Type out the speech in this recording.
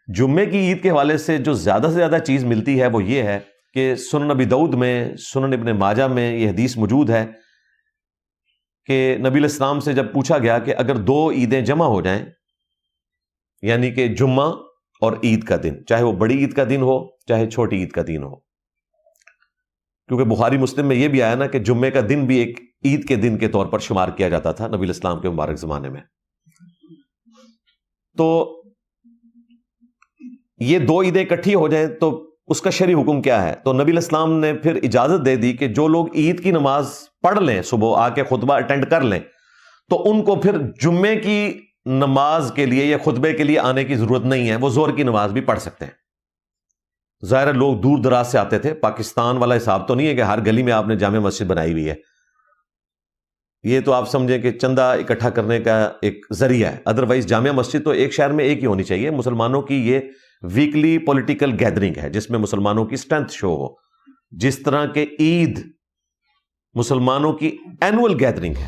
جمعے کی عید کے حوالے سے جو زیادہ سے زیادہ چیز ملتی ہے وہ یہ ہے کہ سنن ابی داؤد میں، سنن ابن ماجہ میں یہ حدیث موجود ہے کہ نبی علیہ السلام سے جب پوچھا گیا کہ اگر دو عیدیں جمع ہو جائیں، یعنی کہ جمعہ اور عید کا دن، چاہے وہ بڑی عید کا دن ہو چاہے چھوٹی عید کا دن ہو، کیونکہ بخاری مسلم میں یہ بھی آیا نا کہ جمعے کا دن بھی ایک عید کے دن کے طور پر شمار کیا جاتا تھا نبی علیہ السلام کے مبارک زمانے میں. تو یہ دو عیدیں اکٹھی ہو جائیں تو اس کا شرعی حکم کیا ہے؟ تو نبی علیہ السلام نے پھر اجازت دے دی کہ جو لوگ عید کی نماز پڑھ لیں، صبح آ کے خطبہ اٹینڈ کر لیں، تو ان کو پھر جمعے کی نماز کے لیے یا خطبے کے لیے آنے کی ضرورت نہیں ہے، وہ ظہر کی نماز بھی پڑھ سکتے ہیں. ظاہر لوگ دور دراز سے آتے تھے، پاکستان والا حساب تو نہیں ہے کہ ہر گلی میں آپ نے جامع مسجد بنائی ہوئی ہے. یہ تو آپ سمجھیں کہ چندہ اکٹھا کرنے کا ایک ذریعہ ہے، ادروائز جامع مسجد تو ایک شہر میں ایک ہی ہونی چاہیے. مسلمانوں کی یہ ویکلی پولیٹیکل گیدرنگ ہے جس میں مسلمانوں کی اسٹرینتھ شو ہو، جس طرح کہ عید مسلمانوں کی اینول گیدرنگ ہے.